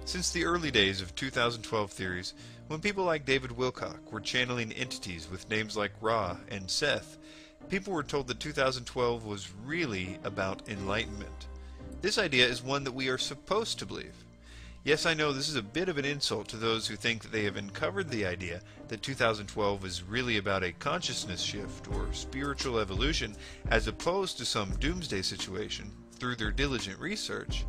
Since the early days of 2012 theories, when people like David Wilcock were channeling entities with names like Ra and Seth, people were told that 2012 was really about enlightenment. This idea is one that we are supposed to believe. Yes, I know this is a bit of an insult to those who think that they have uncovered the idea that 2012 is really about a consciousness shift or spiritual evolution as opposed to some doomsday situation through their diligent research.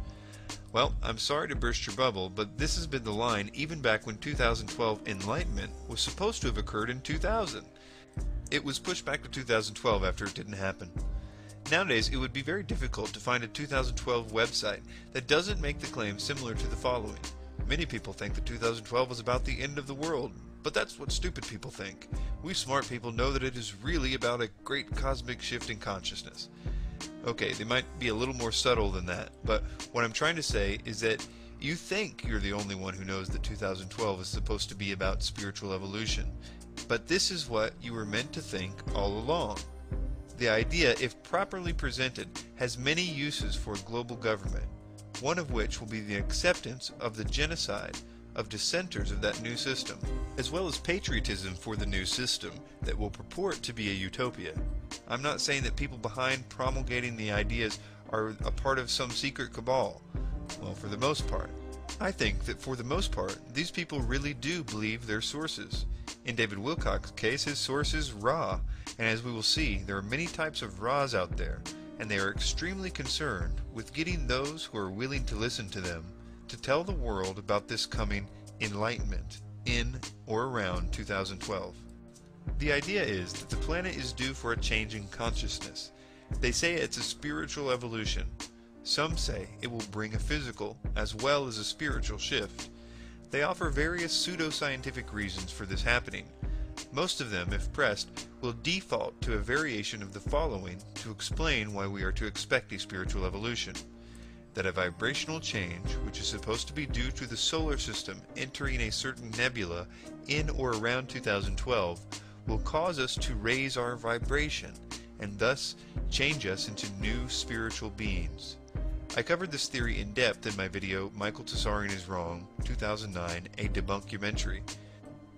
Well, I'm sorry to burst your bubble, but this has been the line even back when 2012 Enlightenment was supposed to have occurred in 2000. It was pushed back to 2012 after it didn't happen. Nowadays, it would be very difficult to find a 2012 website that doesn't make the claim similar to the following. Many people think that 2012 was about the end of the world, but that's what stupid people think. We smart people know that it is really about a great cosmic shift in consciousness. Okay, they might be a little more subtle than that, but what I'm trying to say is that you think you're the only one who knows that 2012 is supposed to be about spiritual evolution, but this is what you were meant to think all along. The idea, if properly presented, has many uses for global government, one of which will be the acceptance of the genocide of dissenters of that new system, as well as patriotism for the new system that will purport to be a utopia. I'm not saying that people behind promulgating the ideas are a part of some secret cabal. Well, for the most part. I think that for the most part, these people really do believe their sources. In David Wilcock's case, his source is Ra, and as we will see, there are many types of Ra's out there, and they are extremely concerned with getting those who are willing to listen to them to tell the world about this coming enlightenment in or around 2012. The idea is that the planet is due for a change in consciousness. They say it's a spiritual evolution. Some say it will bring a physical as well as a spiritual shift. They offer various pseudo-scientific reasons for this happening. Most of them, if pressed, will default to a variation of the following to explain why we are to expect a spiritual evolution. That a vibrational change, which is supposed to be due to the solar system entering a certain nebula in or around 2012, will cause us to raise our vibration and thus change us into new spiritual beings. I covered this theory in depth in my video Michael Tsarian is Wrong, 2009, a debunkumentary,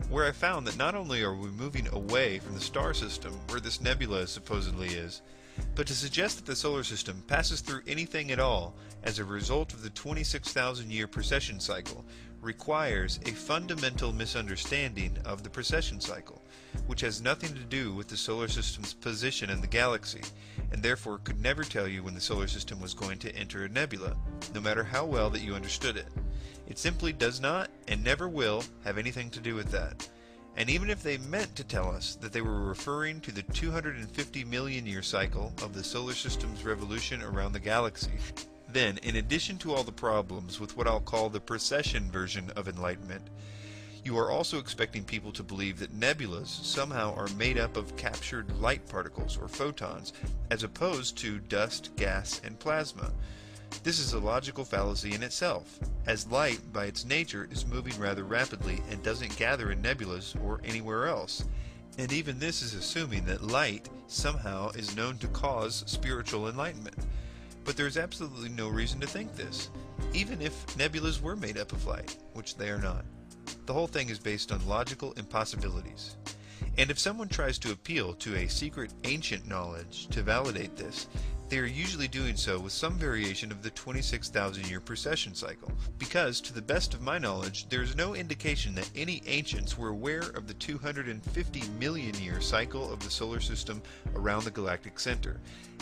where I found that not only are we moving away from the star system where this nebula supposedly is, but to suggest that the solar system passes through anything at all as a result of the 26,000-year precession cycle requires a fundamental misunderstanding of the precession cycle, which has nothing to do with the solar system's position in the galaxy, and therefore could never tell you when the solar system was going to enter a nebula, no matter how well that you understood it. It simply does not, and never will, have anything to do with that. And even if they meant to tell us that they were referring to the 250 million year cycle of the solar system's revolution around the galaxy, then, in addition to all the problems with what I'll call the precession version of enlightenment, you are also expecting people to believe that nebulas somehow are made up of captured light particles or photons, as opposed to dust, gas, and plasma. This is a logical fallacy in itself, as light by its nature is moving rather rapidly and doesn't gather in nebulas or anywhere else. And even this is assuming that light somehow is known to cause spiritual enlightenment. But there is absolutely no reason to think this, even if nebulas were made up of light, which they are not. The whole thing is based on logical impossibilities. And if someone tries to appeal to a secret ancient knowledge to validate this, they are usually doing so with some variation of the 26,000-year precession cycle, because, to the best of my knowledge, there is no indication that any ancients were aware of the 250 million-year cycle of the solar system around the galactic center,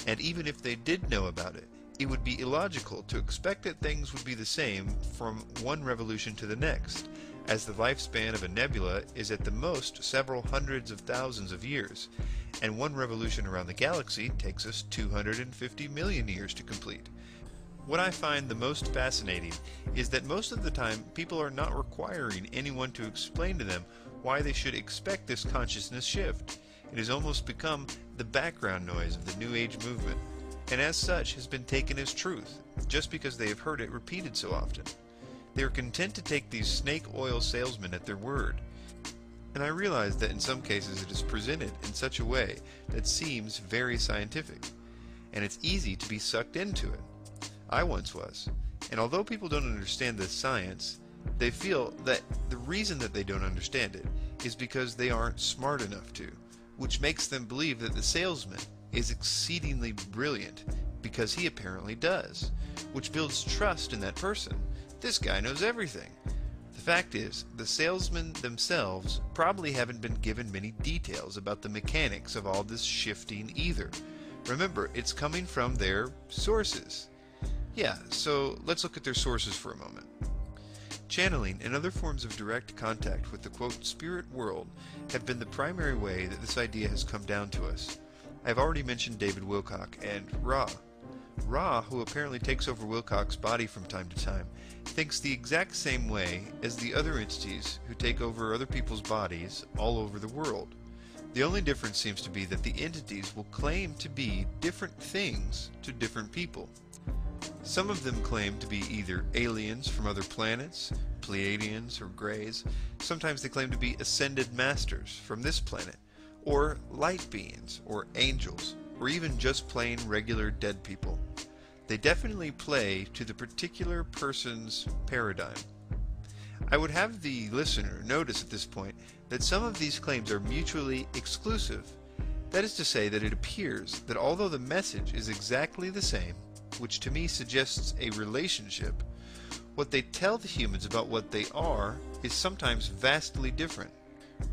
and even if they did know about it, it would be illogical to expect that things would be the same from one revolution to the next, as the lifespan of a nebula is at the most several hundreds of thousands of years, and one revolution around the galaxy takes us 250 million years to complete. What I find the most fascinating is that most of the time people are not requiring anyone to explain to them why they should expect this consciousness shift. It has almost become the background noise of the New Age movement, and as such has been taken as truth, just because they have heard it repeated so often. They are content to take these snake oil salesmen at their word. And I realize that in some cases it is presented in such a way that seems very scientific, and it's easy to be sucked into it. I once was, and although people don't understand the science, They feel that the reason that they don't understand it is because they aren't smart enough to, which makes them believe that the salesman is exceedingly brilliant because he apparently does, which builds trust in that person. This guy knows everything. The fact is, the salesmen themselves probably haven't been given many details about the mechanics of all this shifting either. Remember, it's coming from their sources. Yeah, so let's look at their sources for a moment. Channeling and other forms of direct contact with the quote spirit world have been the primary way that this idea has come down to us. I've already mentioned David Wilcock and Ra. Ra, who apparently takes over Wilcock's body from time to time, thinks the exact same way as the other entities who take over other people's bodies all over the world. The only difference seems to be that the entities will claim to be different things to different people. Some of them claim to be either aliens from other planets, Pleiadians or Greys. Sometimes they claim to be ascended masters from this planet, or light beings, or angels, or even just plain regular dead people. They definitely play to the particular person's paradigm. I would have the listener notice at this point that some of these claims are mutually exclusive. That is to say that it appears that although the message is exactly the same, which to me suggests a relationship, what they tell the humans about what they are is sometimes vastly different,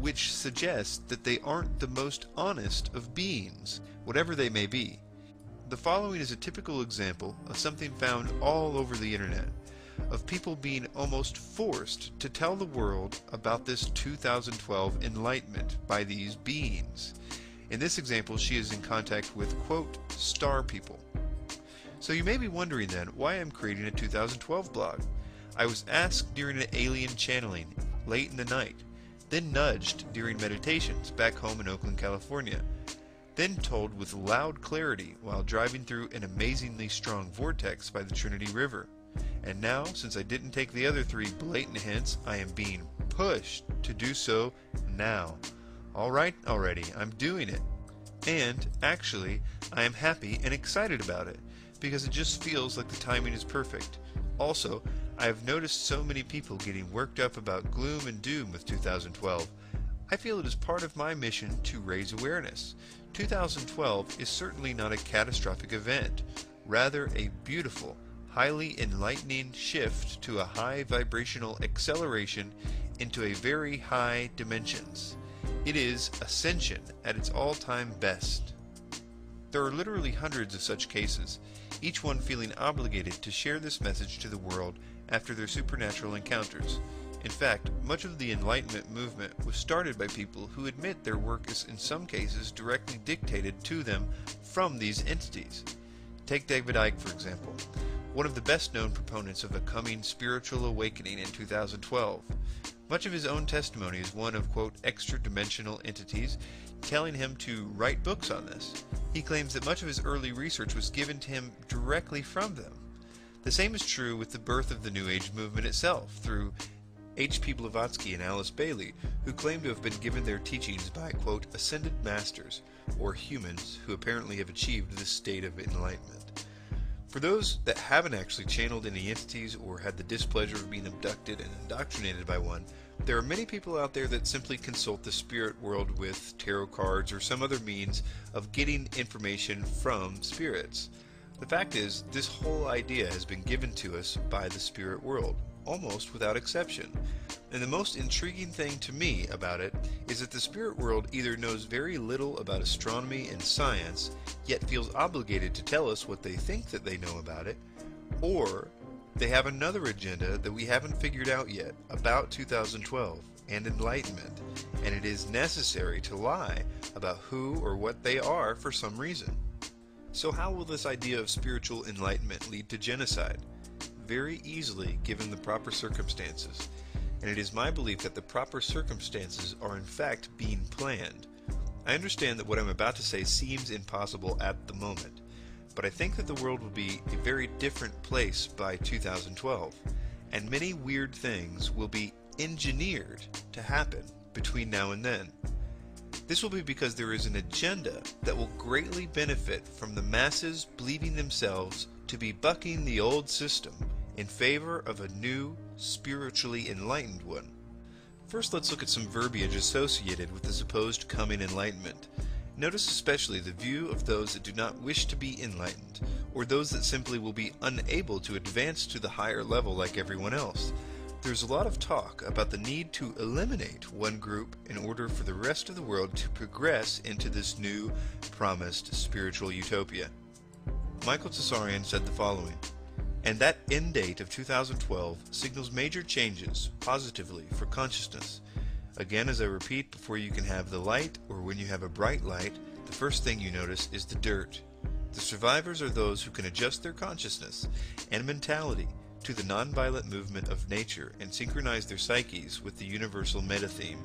which suggests that they aren't the most honest of beings, whatever they may be. The following is a typical example of something found all over the internet, of people being almost forced to tell the world about this 2012 enlightenment by these beings. In this example, she is in contact with, quote, star people. So you may be wondering then why I'm creating a 2012 blog. I was asked during an alien channeling late in the night, then nudged during meditations back home in Oakland, California, then told with loud clarity while driving through an amazingly strong vortex by the Trinity River. And now, since I didn't take the other 3 blatant hints, I am being pushed to do so now. Alright already, I'm doing it. And, actually, I am happy and excited about it, because it just feels like the timing is perfect. Also, I have noticed so many people getting worked up about gloom and doom with 2012. I feel it is part of my mission to raise awareness. 2012 is certainly not a catastrophic event, rather a beautiful, highly enlightening shift to a high vibrational acceleration into a very high dimensions. It is ascension at its all-time best. There are literally hundreds of such cases, each one feeling obligated to share this message to the world after their supernatural encounters. In fact, much of the Enlightenment movement was started by people who admit their work is in some cases directly dictated to them from these entities. Take David Icke, for example, one of the best-known proponents of a coming spiritual awakening in 2012. Much of his own testimony is one of, quote, extra-dimensional entities telling him to write books on this. He claims that much of his early research was given to him directly from them. The same is true with the birth of the New Age movement itself, through H.P. Blavatsky and Alice Bailey, who claim to have been given their teachings by, quote, ascended masters, or humans who apparently have achieved this state of enlightenment. For those that haven't actually channeled any entities or had the displeasure of being abducted and indoctrinated by one, there are many people out there that simply consult the spirit world with tarot cards or some other means of getting information from spirits. The fact is, this whole idea has been given to us by the spirit world, almost without exception. And the most intriguing thing to me about it is that the spirit world either knows very little about astronomy and science, yet feels obligated to tell us what they think that they know about it, or they have another agenda that we haven't figured out yet about 2012 and enlightenment, and it is necessary to lie about who or what they are for some reason. So how will this idea of spiritual enlightenment lead to genocide? Very easily, given the proper circumstances. And it is my belief that the proper circumstances are in fact being planned. I understand that what I'm about to say seems impossible at the moment, but I think that the world will be a very different place by 2012, and many weird things will be engineered to happen between now and then. This will be because there is an agenda that will greatly benefit from the masses believing themselves to be bucking the old system in favor of a new, spiritually enlightened one. First, let's look at some verbiage associated with the supposed coming enlightenment. Notice especially the view of those that do not wish to be enlightened, or those that simply will be unable to advance to the higher level like everyone else. There's a lot of talk about the need to eliminate one group in order for the rest of the world to progress into this new, promised spiritual utopia. Michael Tsarian said the following, "And that end date of 2012 signals major changes, positively, for consciousness. Again, as I repeat, before you can have the light, or when you have a bright light, the first thing you notice is the dirt. The survivors are those who can adjust their consciousness and mentality to the nonviolent movement of nature and synchronize their psyches with the universal meta-theme.